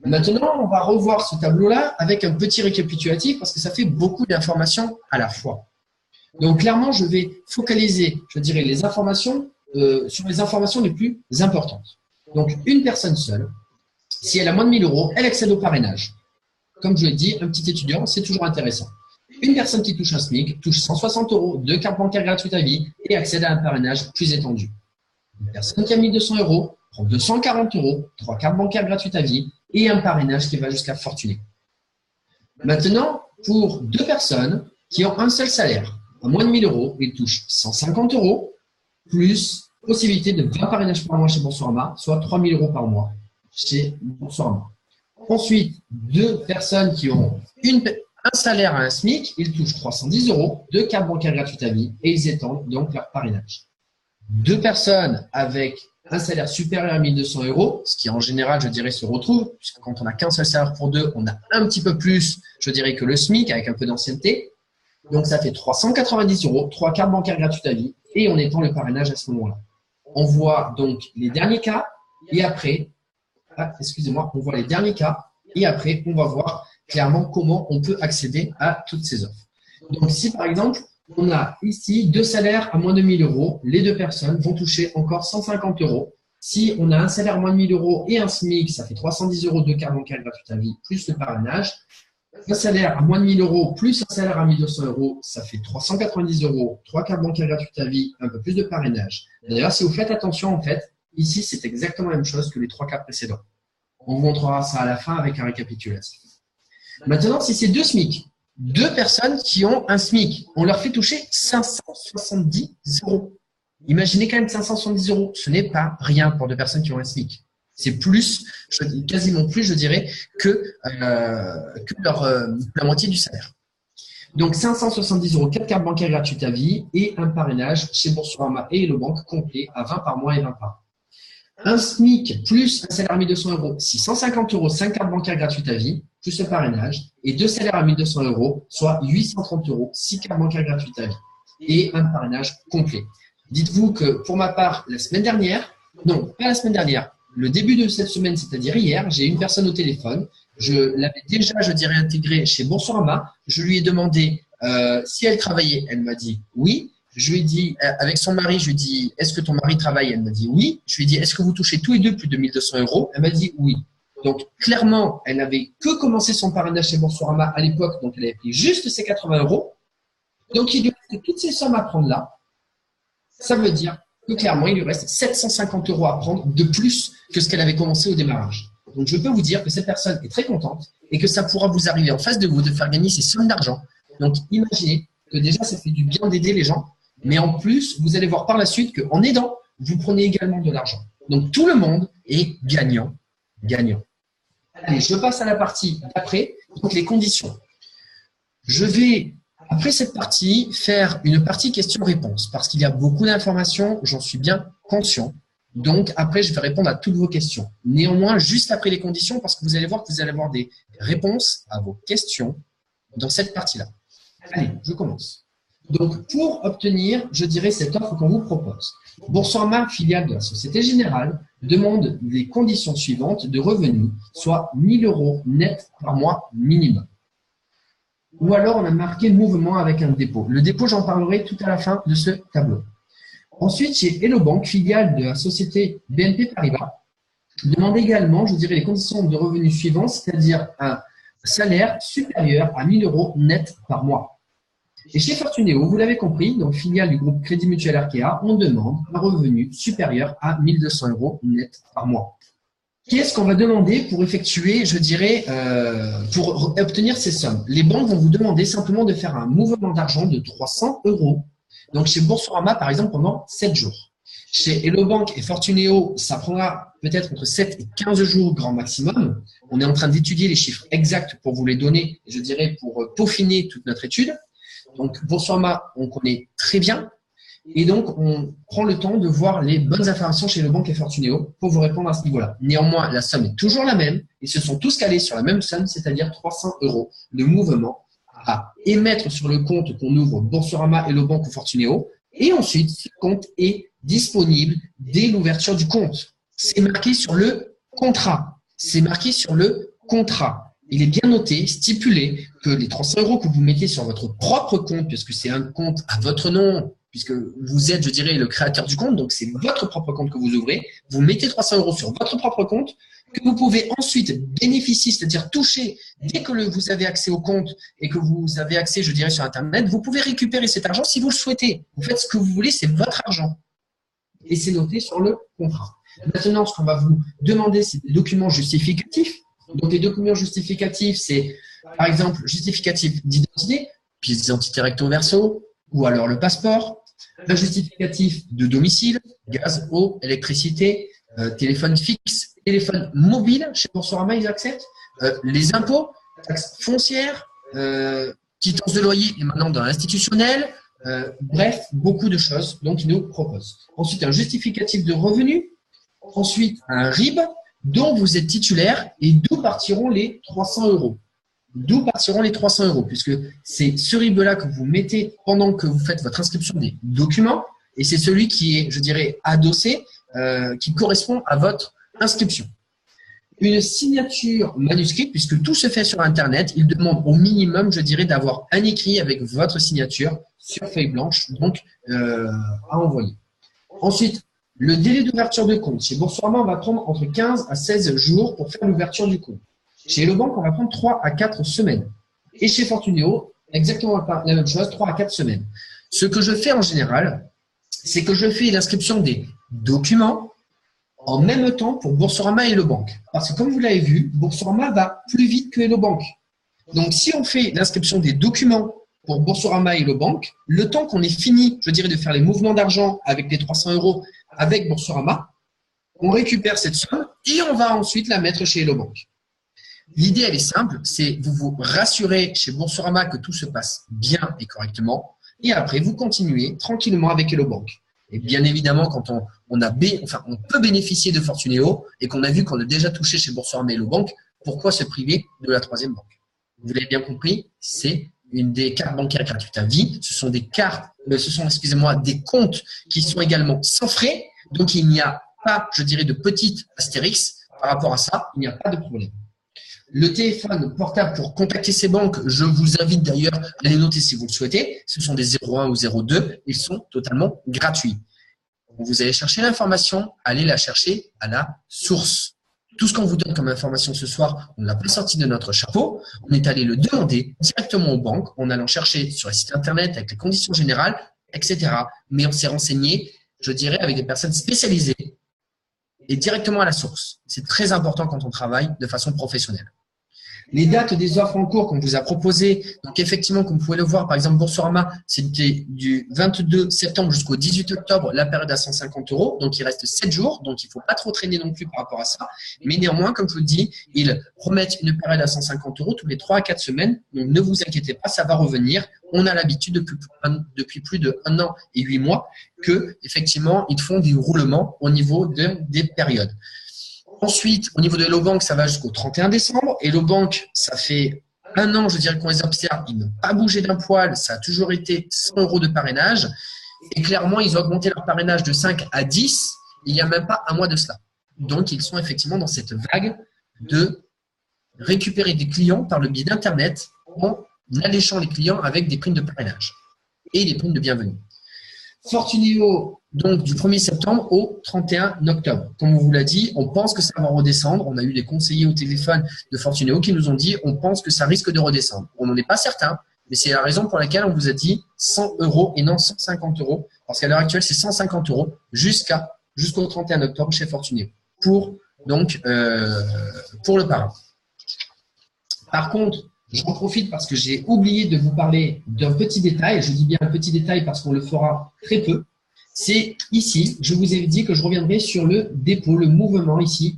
Maintenant, on va revoir ce tableau-là avec un petit récapitulatif parce que ça fait beaucoup d'informations à la fois. Donc, clairement, je vais focaliser, je dirais, les informations sur les informations les plus importantes. Donc, une personne seule, si elle a moins de 1000 €, elle accède au parrainage. Comme je l'ai dit, un petit étudiant, c'est toujours intéressant. Une personne qui touche un SMIC touche 160 €, 2 cartes bancaires gratuites à vie et accède à un parrainage plus étendu. Une personne qui a 1200 € prend 240 €, 3 cartes bancaires gratuites à vie et un parrainage qui va jusqu'à Fortuné. Maintenant, pour 2 personnes qui ont un seul salaire, à moins de 1000 €, ils touchent 150 € plus possibilité de 20 parrainages par mois chez Boursorama, soit 3000 € par mois chez Boursorama. Ensuite, 2 personnes qui ont un salaire à un SMIC, ils touchent 310 €, 2 cartes bancaires gratuites à vie et ils étendent donc leur parrainage. 2 personnes avec un salaire supérieur à 1200 €, ce qui en général, je dirais, se retrouve, puisque quand on n'a qu'un seul salaire pour 2, on a un petit peu plus, je dirais, que le SMIC avec un peu d'ancienneté. Donc, ça fait 390 €, 3 cartes bancaires gratuites à vie et on étend le parrainage à ce moment-là. On voit donc les derniers cas et après, on voit les derniers cas et après, on va voir clairement comment on peut accéder à toutes ces offres. Donc, si par exemple, on a ici 2 salaires à moins de 1000 €, les 2 personnes vont toucher encore 150 €. Si on a un salaire à moins de 1000 € et un SMIC, ça fait 310 € de carte bancaire gratuite à vie, plus le parrainage. Un salaire à moins de 1000 € plus un salaire à 1200 €, ça fait 390 €, 3 cartes bancaires gratuites à vie, un peu plus de parrainage. D'ailleurs, si vous faites attention, en fait, ici, c'est exactement la même chose que les 3 cas précédents. On vous montrera ça à la fin avec un récapitulatif. Maintenant, si c'est 2 SMIC, 2 personnes qui ont un SMIC, on leur fait toucher 570 €. Imaginez quand même 570 €, ce n'est pas rien pour 2 personnes qui ont un SMIC. C'est plus, quasiment plus, je dirais, que la moitié du salaire. Donc 570 €, 4 cartes bancaires gratuites à vie et un parrainage chez Boursorama et Hello Bank complet à 20 par mois et 20 par an. Un SMIC plus un salaire à 1200 €, 650 €, 5 cartes bancaires gratuites à vie, plus le parrainage, et 2 salaires à 1200 €, soit 830 €, 6 cartes bancaires gratuites à vie, et un parrainage complet. Dites-vous que pour ma part, la semaine dernière, non, pas la semaine dernière, le début de cette semaine, c'est-à-dire hier, j'ai une personne au téléphone, je l'avais déjà, je dirais, intégrée chez Boursorama, je lui ai demandé si elle travaillait, elle m'a dit oui. Je lui ai dit, avec son mari, je lui ai dit, est-ce que ton mari travaille? Elle m'a dit oui. Je lui ai dit, est-ce que vous touchez tous les deux plus de 1200 €? Elle m'a dit oui. Donc, clairement, elle n'avait que commencé son parrainage chez Boursorama à l'époque, donc elle avait pris juste ses 80 €. Donc, il lui restait toutes ces sommes à prendre là. Ça veut dire que clairement, il lui reste 750 € à prendre de plus que ce qu'elle avait commencé au démarrage. Donc, je peux vous dire que cette personne est très contente et que ça pourra vous arriver en face de vous de faire gagner ces sommes d'argent. Donc, imaginez que déjà, ça fait du bien d'aider les gens, mais en plus, vous allez voir par la suite qu'en aidant, vous prenez également de l'argent. Donc, tout le monde est gagnant, gagnant. Allez, je passe à la partie d'après, donc les conditions. Je vais, après cette partie, faire une partie questions-réponses parce qu'il y a beaucoup d'informations, j'en suis bien conscient. Donc, après, je vais répondre à toutes vos questions. Néanmoins, juste après les conditions, parce que vous allez voir que vous allez avoir des réponses à vos questions dans cette partie-là. Allez, je commence. Donc, pour obtenir, je dirais, cette offre qu'on vous propose, Boursorama, filiale de la Société Générale, demande les conditions suivantes de revenus, soit 1 000 € net par mois minimum. Ou alors, on a marqué mouvement avec un dépôt. Le dépôt, j'en parlerai tout à la fin de ce tableau. Ensuite, chez Hello Bank, filiale de la société BNP Paribas, demande également, je dirais, les conditions de revenus suivantes, c'est-à-dire un salaire supérieur à 1 000 € net par mois. Et chez Fortunéo, vous l'avez compris, donc filiale du groupe Crédit Mutuel Arkea, on demande un revenu supérieur à 1 200 € net par mois. Qu'est-ce qu'on va demander pour effectuer, je dirais, pour obtenir ces sommes? Les banques vont vous demander simplement de faire un mouvement d'argent de 300 €. Donc, chez Boursorama, par exemple, pendant 7 jours. Chez Hello Bank et Fortunéo, ça prendra peut-être entre 7 et 15 jours grand maximum. On est en train d'étudier les chiffres exacts pour vous les donner, je dirais, pour peaufiner toute notre étude. Donc, Boursorama, on connaît très bien. Et donc, on prend le temps de voir les bonnes informations chez Hello Bank et Fortunéo pour vous répondre à ce niveau-là. Néanmoins, la somme est toujours la même. Ils se sont tous calés sur la même somme, c'est-à-dire 300 € de mouvement à émettre sur le compte qu'on ouvre Boursorama, Hello Bank ou Fortunéo. Et ensuite, ce compte est disponible dès l'ouverture du compte. C'est marqué sur le contrat. C'est marqué sur le contrat. Il est bien noté, stipulé que les 300 € que vous mettez sur votre propre compte, puisque c'est un compte à votre nom, puisque vous êtes, je dirais, le créateur du compte, donc c'est votre propre compte que vous ouvrez, vous mettez 300 € sur votre propre compte, que vous pouvez ensuite bénéficier, c'est-à-dire toucher dès que vous avez accès au compte et que vous avez accès, je dirais, sur Internet, vous pouvez récupérer cet argent si vous le souhaitez. Vous faites ce que vous voulez, c'est votre argent. Et c'est noté sur le contrat. Maintenant, ce qu'on va vous demander, c'est des documents justificatifs. Donc, les documents justificatifs, c'est, par exemple, justificatif d'identité, pièce d'identité recto verso, ou alors le passeport, un justificatif de domicile, gaz, eau, électricité, téléphone fixe, téléphone mobile, chez Boursorama, ils acceptent, les impôts, taxes foncières, quittance de loyer et maintenant dans l'institutionnel, bref, beaucoup de choses, donc ils nous proposent. Ensuite, un justificatif de revenu, ensuite un RIB dont vous êtes titulaire et d'où partiront les 300 €. D'où partiront les 300 €, puisque c'est ce RIB-là que vous mettez pendant que vous faites votre inscription des documents et c'est celui qui est, je dirais, adossé, qui correspond à votre inscription. Une signature manuscrite, puisque tout se fait sur Internet, il demande au minimum, je dirais, d'avoir un écrit avec votre signature sur feuille blanche, donc à envoyer. Ensuite, le délai d'ouverture de compte. Chez Boursorama, on va prendre entre 15 à 16 jours pour faire l'ouverture du compte. Chez Hello Bank, on va prendre 3 à 4 semaines. Et chez Fortunéo, exactement la même chose, 3 à 4 semaines. Ce que je fais en général, c'est que je fais l'inscription des documents en même temps pour Boursorama et Hello Bank. Parce que comme vous l'avez vu, Boursorama va plus vite que Hello Bank. Donc, si on fait l'inscription des documents pour Boursorama et Hello Bank, le temps qu'on ait fini, je dirais, de faire les mouvements d'argent avec les 300 € avec Boursorama, on récupère cette somme et on va ensuite la mettre chez Hello Bank. L'idée, elle est simple, c'est vous vous rassurez chez Boursorama que tout se passe bien et correctement et après, vous continuez tranquillement avec Hello Bank. Et bien évidemment, quand on peut bénéficier de Fortunéo et qu'on a vu qu'on a déjà touché chez Boursorama et Hello Bank, pourquoi se priver de la troisième banque? Vous l'avez bien compris, c'est une des cartes bancaires gratuites à vie. Ce sont des des comptes qui sont également sans frais. Donc, il n'y a pas, je dirais, de petite astérix par rapport à ça. Il n'y a pas de problème. Le téléphone portable pour contacter ces banques, je vous invite d'ailleurs à les noter si vous le souhaitez. Ce sont des 01 ou 02. Ils sont totalement gratuits. Vous allez chercher l'information, allez la chercher à la source. Tout ce qu'on vous donne comme information ce soir, on ne l'a pas sorti de notre chapeau. On est allé le demander directement aux banques en allant chercher sur les sites internet avec les conditions générales, etc. Mais on s'est renseigné, je dirais, avec des personnes spécialisées et directement à la source. C'est très important quand on travaille de façon professionnelle. Les dates des offres en cours qu'on vous a proposées, donc effectivement, comme vous pouvez le voir, par exemple, Boursorama, c'était du 22 septembre jusqu'au 18 octobre, la période à 150 €. Donc, il reste 7 jours. Donc, il ne faut pas trop traîner non plus par rapport à ça. Mais néanmoins, comme je vous le dis, ils promettent une période à 150 € tous les 3 à 4 semaines. Donc, ne vous inquiétez pas, ça va revenir. On a l'habitude depuis plus de 1 an et 8 mois que, effectivement, ils font des roulements au niveau des périodes. Ensuite, au niveau de Hello Bank, ça va jusqu'au 31 décembre. Hello Bank, ça fait 1 an, je dirais, qu'on les observe. Ils n'ont pas bougé d'un poil. Ça a toujours été 100 € de parrainage. Et clairement, ils ont augmenté leur parrainage de 5 à 10 il n'y a même pas un mois de cela. Donc, ils sont effectivement dans cette vague de récupérer des clients par le biais d'Internet en alléchant les clients avec des primes de parrainage et des primes de bienvenue. Fortunéo, donc du 1er septembre au 31 octobre. Comme on vous l'a dit, on pense que ça va redescendre. On a eu des conseillers au téléphone de Fortunéo qui nous ont dit on pense que ça risque de redescendre. On n'en est pas certain, mais c'est la raison pour laquelle on vous a dit 100 € et non 150 €. Parce qu'à l'heure actuelle, c'est 150 € jusqu'au 31 octobre chez Fortunéo pour le parrain. Par contre, j'en profite parce que j'ai oublié de vous parler d'un petit détail. Je dis bien un petit détail parce qu'on le fera très peu. C'est ici, je vous ai dit que je reviendrai sur le dépôt, le mouvement ici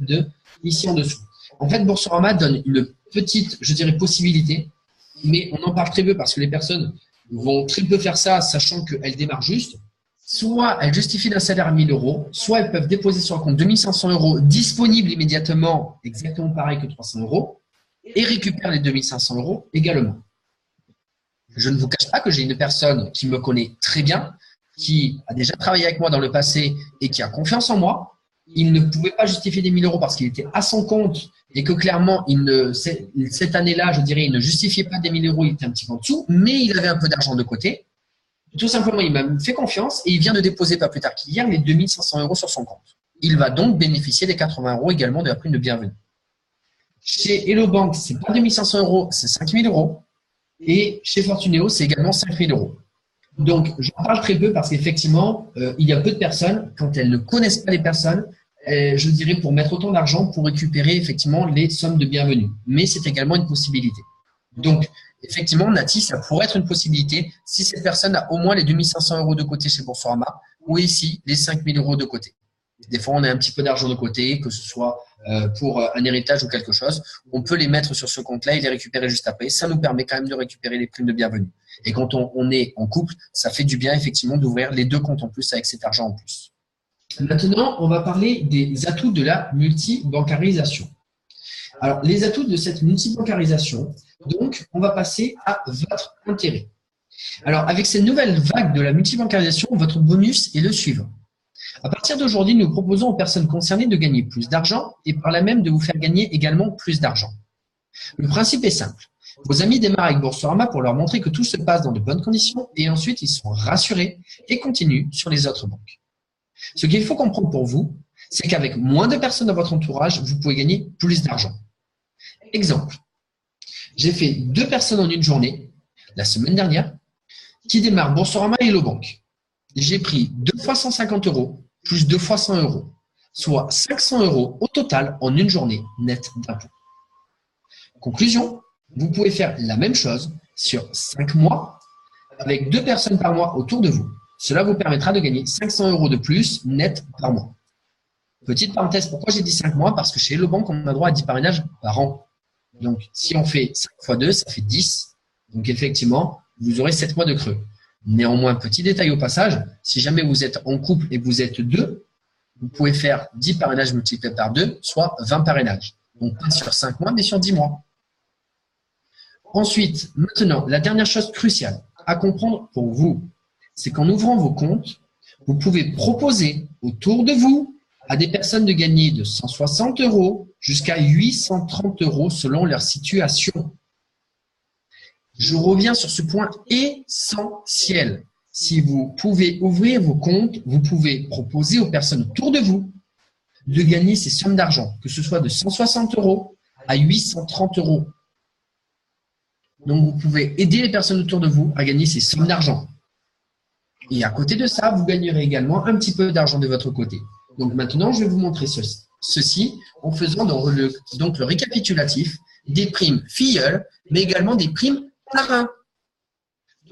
en dessous. En fait, Boursorama donne une petite, je dirais, possibilité, mais on en parle très peu parce que les personnes vont très peu faire ça, sachant qu'elles démarrent juste. Soit elles justifient d'un salaire à 1 000 €, soit elles peuvent déposer sur un compte 2 500 € disponible immédiatement, exactement pareil que 300 € et récupère les 2 500 € également. Je ne vous cache pas que j'ai une personne qui me connaît très bien, qui a déjà travaillé avec moi dans le passé et qui a confiance en moi. Il ne pouvait pas justifier des 1 000 € parce qu'il était à son compte et que clairement, cette année-là, je dirais, il ne justifiait pas des 1 000 €, il était un petit peu en dessous, mais il avait un peu d'argent de côté. Tout simplement, il m'a fait confiance et il vient de déposer pas plus tard qu'hier les 2 500 € sur son compte. Il va donc bénéficier des 80 € également de la prime de bienvenue. Chez Hello Bank, ce n'est pas 2 500 €, c'est 5 000 €. Et chez Fortunéo, c'est également 5 000 €. Donc, j'en parle très peu parce qu'effectivement, il y a peu de personnes, quand elles ne connaissent pas les personnes, je dirais pour mettre autant d'argent pour récupérer effectivement les sommes de bienvenue. Mais c'est également une possibilité. Donc, effectivement, Nati, ça pourrait être une possibilité si cette personne a au moins les 2 500 € de côté chez Boursorama ou ici les 5 000 € de côté. Des fois, on a un petit peu d'argent de côté, que ce soit pour un héritage ou quelque chose. On peut les mettre sur ce compte-là et les récupérer juste après. Ça nous permet quand même de récupérer les primes de bienvenue. Et quand on est en couple, ça fait du bien effectivement d'ouvrir les 2 comptes en plus avec cet argent en plus. Maintenant, on va parler des atouts de la multibancarisation. Alors, les atouts de cette multibancarisation, donc, on va passer à votre intérêt. Alors, avec cette nouvelle vague de la multibancarisation, votre bonus est le suivant. À partir d'aujourd'hui, nous proposons aux personnes concernées de gagner plus d'argent et par là même de vous faire gagner également plus d'argent. Le principe est simple. Vos amis démarrent avec Boursorama pour leur montrer que tout se passe dans de bonnes conditions et ensuite ils sont rassurés et continuent sur les autres banques. Ce qu'il faut comprendre pour vous, c'est qu'avec moins de personnes dans votre entourage, vous pouvez gagner plus d'argent. Exemple, j'ai fait 2 personnes en une journée, la semaine dernière, qui démarrent Boursorama et Hello Bank. J'ai pris 2 fois 150 € plus 2 fois 100 €, soit 500 € au total en une journée nette d'impôt. Conclusion, vous pouvez faire la même chose sur 5 mois avec 2 personnes par mois autour de vous. Cela vous permettra de gagner 500 € de plus net par mois. Petite parenthèse, pourquoi j'ai dit 5 mois? Parce que chez Hello Bank, on a droit à 10 parrainages par an. Donc, si on fait 5 fois 2, ça fait 10. Donc, effectivement, vous aurez 7 mois de creux. Néanmoins, petit détail au passage, si jamais vous êtes en couple et que vous êtes 2, vous pouvez faire 10 parrainages multipliés par 2, soit 20 parrainages. Donc, pas sur 5 mois, mais sur 10 mois. Ensuite, maintenant, la dernière chose cruciale à comprendre pour vous, c'est qu'en ouvrant vos comptes, vous pouvez proposer autour de vous à des personnes de gagner de 160 € jusqu'à 830 € selon leur situation. Je reviens sur ce point essentiel. Si vous pouvez ouvrir vos comptes, vous pouvez proposer aux personnes autour de vous de gagner ces sommes d'argent, que ce soit de 160 € à 830 €. Donc, vous pouvez aider les personnes autour de vous à gagner ces sommes d'argent. Et à côté de ça, vous gagnerez également un petit peu d'argent de votre côté. Donc maintenant, je vais vous montrer ceci en faisant donc le récapitulatif des primes filleules, mais également des primes parrains.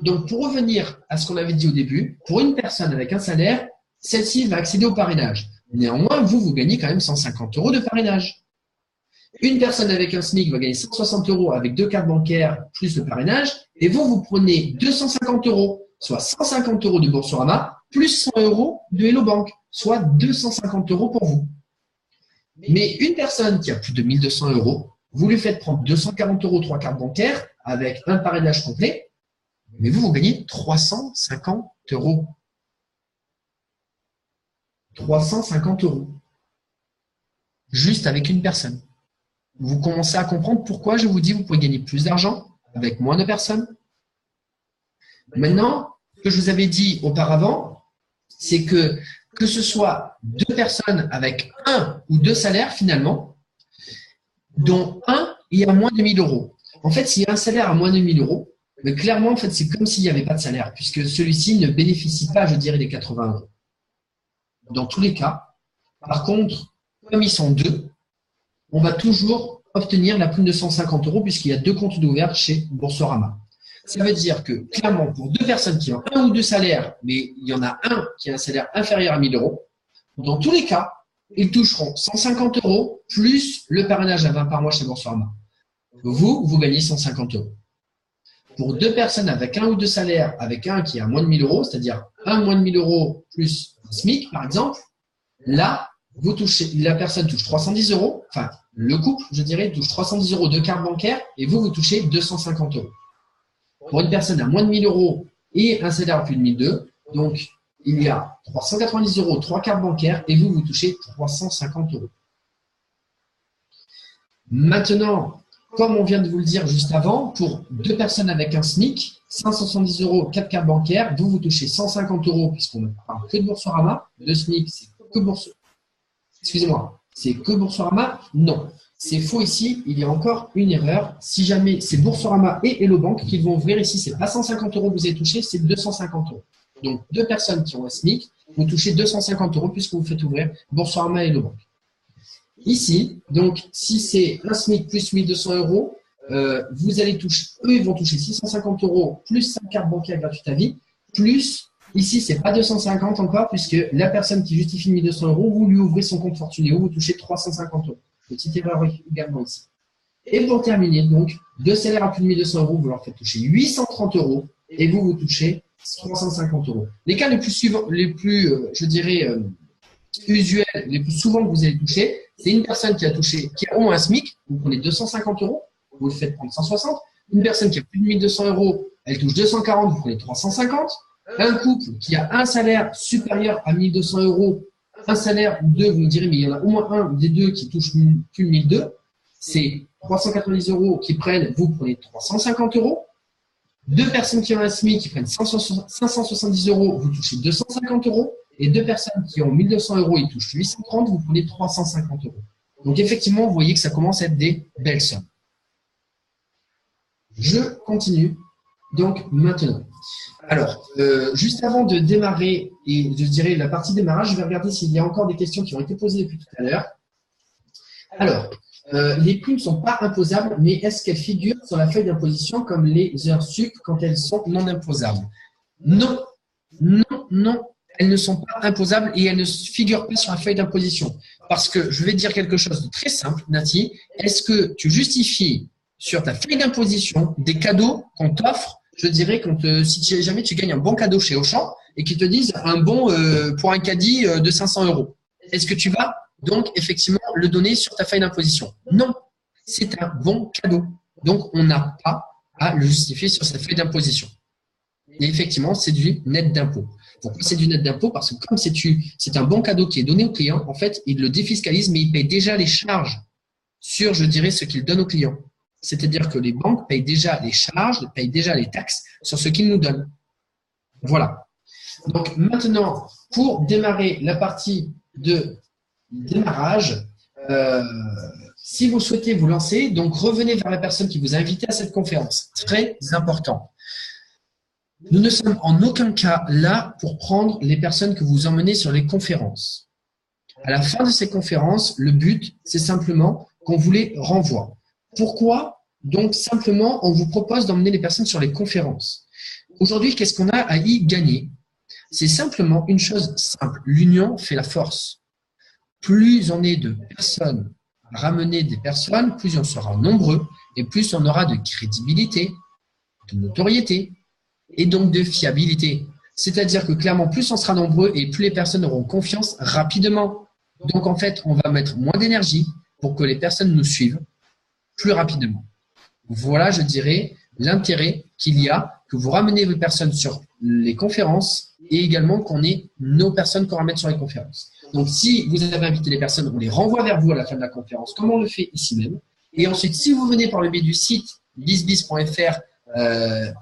Donc pour revenir à ce qu'on avait dit au début, pour une personne avec un salaire, celle-ci va accéder au parrainage. Néanmoins, vous gagnez quand même 150 € de parrainage. Une personne avec un SMIC va gagner 160 € avec 2 cartes bancaires plus le parrainage, et vous prenez 250 €, soit 150 € de Boursorama, plus 100 € de Hello Bank, soit 250 € pour vous. Mais une personne qui a plus de 1200 €, vous lui faites prendre 240 € 3 cartes bancaires avec un parrainage complet, mais vous gagnez 350 €. 350 €. Juste avec une personne. Vous commencez à comprendre pourquoi je vous dis que vous pouvez gagner plus d'argent avec moins de personnes. Maintenant, ce que je vous avais dit auparavant, c'est que ce soit 2 personnes avec 1 ou 2 salaires finalement, dont un il y a moins de 1000 €. En fait, s'il y a un salaire à moins de 1000 €, mais clairement, en fait, c'est comme s'il n'y avait pas de salaire, puisque celui-ci ne bénéficie pas, je dirais, des 80 €. Dans tous les cas, par contre, comme ils sont 2, on va toujours obtenir la prime de 150 € puisqu'il y a 2 comptes ouverts chez Boursorama. Ça veut dire que, clairement, pour 2 personnes qui ont 1 ou 2 salaires, mais il y en a un qui a un salaire inférieur à 1000 €, dans tous les cas, ils toucheront 150 € plus le parrainage à 20 par mois chez Boursorama. Vous gagnez 150 €. Pour 2 personnes avec 1 ou 2 salaires, avec un qui a moins de 1000 €, c'est-à-dire un moins de 1000 € plus un SMIC, par exemple, là, la personne touche 310 €, enfin, le couple, je dirais, touche 310 € de carte bancaire et vous touchez 250 €. Pour une personne à moins de 1000 € et un salaire à plus de 1200, donc il y a 390 €, 3 cartes bancaires et vous touchez 350 €. Maintenant, comme on vient de vous le dire juste avant, pour 2 personnes avec un SMIC, 570 €, 4 cartes bancaires, vous touchez 150 € puisqu'on ne parle que de Boursorama. Le SMIC, c'est que Boursorama. Excusez-moi, c'est que Boursorama? Non. C'est faux ici, il y a encore une erreur. Si jamais c'est Boursorama et Hello Bank qui vont ouvrir ici, c'est pas 150 € que vous avez touché, c'est 250 €. Donc 2 personnes qui ont un SMIC, vous touchez 250 € puisque vous faites ouvrir Boursorama et Hello Bank. Ici, donc si c'est un SMIC plus 1200 €, vous allez toucher, eux ils vont toucher 650 € plus 5 cartes bancaires gratuites à vie, plus ici c'est pas 250 encore puisque la personne qui justifie 1200 €, vous lui ouvrez son compte Fortunéo, vous touchez 350 €. Petite erreur également ici. Et pour terminer, donc, 2 salaires à plus de 1200 €, vous leur faites toucher 830 € et vous touchez 350 €. Les cas les plus je dirais, usuels, les plus souvent que vous allez toucher, c'est une personne qui a au moins un SMIC, vous prenez 250 €, vous le faites prendre 160. Une personne qui a plus de 1200 €, elle touche 240, vous prenez 350. Un couple qui a un salaire supérieur à 1200 €, un salaire ou 2, vous me direz, mais il y en a au moins un des 2 qui touche plus de 1200, c'est 390 € qui prennent, vous prenez 350 €. 2 personnes qui ont un SMIC qui prennent 570 €, vous touchez 250 €. Et 2 personnes qui ont 1200 €, ils touchent 830, vous prenez 350 €. Donc effectivement, vous voyez que ça commence à être des belles sommes. Je continue. Donc maintenant. Alors, juste avant de démarrer, et je dirais la partie démarrage, je vais regarder s'il y a encore des questions qui ont été posées depuis tout à l'heure. Alors, les primes ne sont pas imposables, mais est-ce qu'elles figurent sur la feuille d'imposition comme les heures sup quand elles sont non imposables? Non, non, non, elles ne sont pas imposables et elles ne figurent pas sur la feuille d'imposition. Parce que je vais te dire quelque chose de très simple, Nati. Est-ce que tu justifies sur ta feuille d'imposition des cadeaux qu'on t'offre? Je dirais si jamais tu gagnes un bon cadeau chez Auchan et qu'ils te disent un bon pour un caddie de 500 €. Est-ce que tu vas donc effectivement le donner sur ta feuille d'imposition? Non, c'est un bon cadeau. Donc on n'a pas à le justifier sur sa feuille d'imposition. Et effectivement, c'est du net d'impôt. Pourquoi c'est du net d'impôt? Parce que comme c'est un bon cadeau qui est donné au client, en fait, il le défiscalise, mais il paye déjà les charges sur, je dirais, ce qu'il donne au client. C'est-à-dire que les banques payent déjà les charges, payent déjà les taxes sur ce qu'ils nous donnent. Voilà. Donc maintenant, pour démarrer la partie de démarrage, si vous souhaitez vous lancer, donc revenez vers la personne qui vous a invité à cette conférence. Très important. Nous ne sommes en aucun cas là pour prendre les personnes que vous emmenez sur les conférences. À la fin de ces conférences, le but, c'est simplement qu'on vous les renvoie. Pourquoi? Donc, simplement, on vous propose d'emmener les personnes sur les conférences. Aujourd'hui, qu'est-ce qu'on a à y gagner? C'est simplement une chose simple. L'union fait la force. Plus on est de personnes à ramener des personnes, plus on sera nombreux et plus on aura de crédibilité, de notoriété et donc de fiabilité. C'est-à-dire que clairement, plus on sera nombreux et plus les personnes auront confiance rapidement. Donc en fait, on va mettre moins d'énergie pour que les personnes nous suivent plus rapidement. Voilà, je dirais, l'intérêt qu'il y a que vous ramenez vos personnes sur les conférences et également qu'on ait nos personnes qu'on ramène sur les conférences. Donc, si vous avez invité les personnes, on les renvoie vers vous à la fin de la conférence, comme on le fait ici même. Et ensuite, si vous venez par le biais du site bizbiz.fr,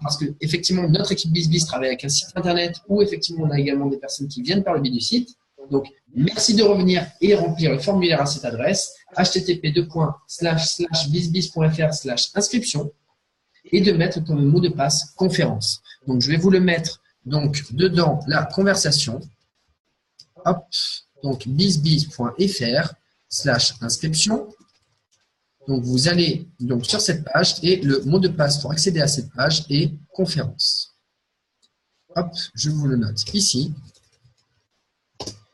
parce que effectivement notre équipe BizBiz travaille avec un site internet où effectivement on a également des personnes qui viennent par le biais du site. Donc, merci de revenir et remplir le formulaire à cette adresse http://bizbiz.fr/inscription et de mettre comme mot de passe conférence. Donc, je vais vous le mettre donc dedans la conversation. Hop, donc bizbiz.fr/inscription. Donc, vous allez donc sur cette page et le mot de passe pour accéder à cette page est conférence. Hop, je vous le note ici.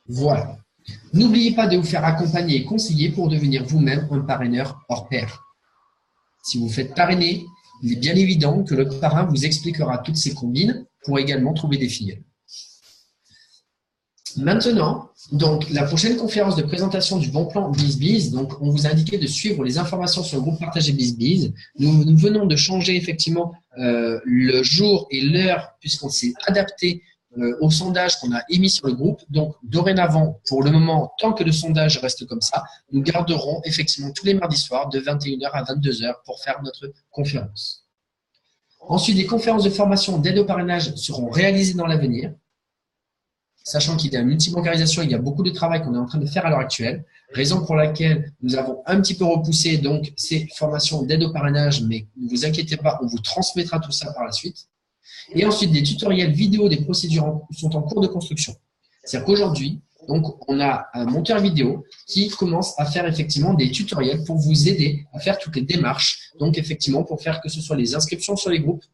Voilà. N'oubliez pas de vous faire accompagner et conseiller pour devenir vous-même un parraineur hors pair. Si vous faites parrainer, il est bien évident que le parrain vous expliquera toutes ces combines pour également trouver des filleuls. Maintenant, donc, la prochaine conférence de présentation du bon plan BizBiz, donc, on vous a indiqué de suivre les informations sur le groupe partagé BizBiz. Nous venons de changer effectivement le jour et l'heure puisqu'on s'est adapté au sondage qu'on a émis sur le groupe. Donc, dorénavant, pour le moment, tant que le sondage reste comme ça, nous garderons effectivement tous les mardis soirs de 21h à 22h pour faire notre conférence. Ensuite, des conférences de formation d'aide au parrainage seront réalisées dans l'avenir. Sachant qu'il y a une multibancarisation, il y a beaucoup de travail qu'on est en train de faire à l'heure actuelle, raison pour laquelle nous avons un petit peu repoussé donc ces formations d'aide au parrainage, mais ne vous inquiétez pas, on vous transmettra tout ça par la suite. Et ensuite, des tutoriels vidéo des procédures sont en cours de construction. C'est-à-dire qu'aujourd'hui, donc, on a un monteur vidéo qui commence à faire effectivement des tutoriels pour vous aider à faire toutes les démarches, donc effectivement pour faire que ce soit les inscriptions sur les groupes,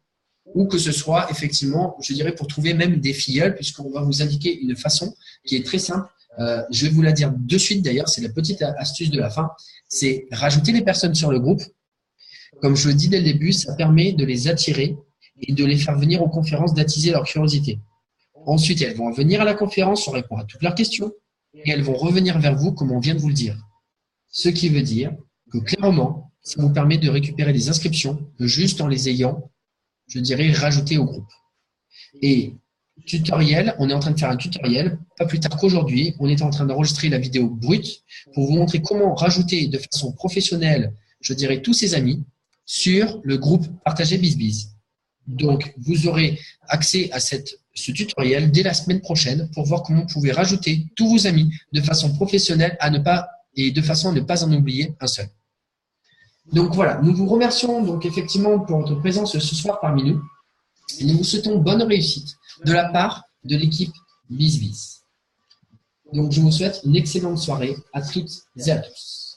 ou que ce soit effectivement, je dirais, pour trouver même des filleuls, puisqu'on va vous indiquer une façon qui est très simple. Je vais vous la dire de suite d'ailleurs, c'est la petite astuce de la fin, c'est rajouter les personnes sur le groupe. Comme je le dis dès le début, ça permet de les attirer et de les faire venir aux conférences, d'attiser leur curiosité. Ensuite, elles vont venir à la conférence, on répond à toutes leurs questions et elles vont revenir vers vous comme on vient de vous le dire. Ce qui veut dire que clairement, ça vous permet de récupérer des inscriptions juste en les ayant, je dirais, rajouter au groupe. Et tutoriel, on est en train de faire un tutoriel, pas plus tard qu'aujourd'hui, on est en train d'enregistrer la vidéo brute pour vous montrer comment rajouter de façon professionnelle, je dirais, tous ses amis sur le groupe Partagé BizBiz. Donc, vous aurez accès à ce tutoriel dès la semaine prochaine pour voir comment vous pouvez rajouter tous vos amis de façon professionnelle et de façon à ne pas en oublier un seul. Donc voilà, nous vous remercions donc effectivement pour votre présence ce soir parmi nous et nous vous souhaitons bonne réussite de la part de l'équipe BizBiz. Donc je vous souhaite une excellente soirée à toutes et à tous.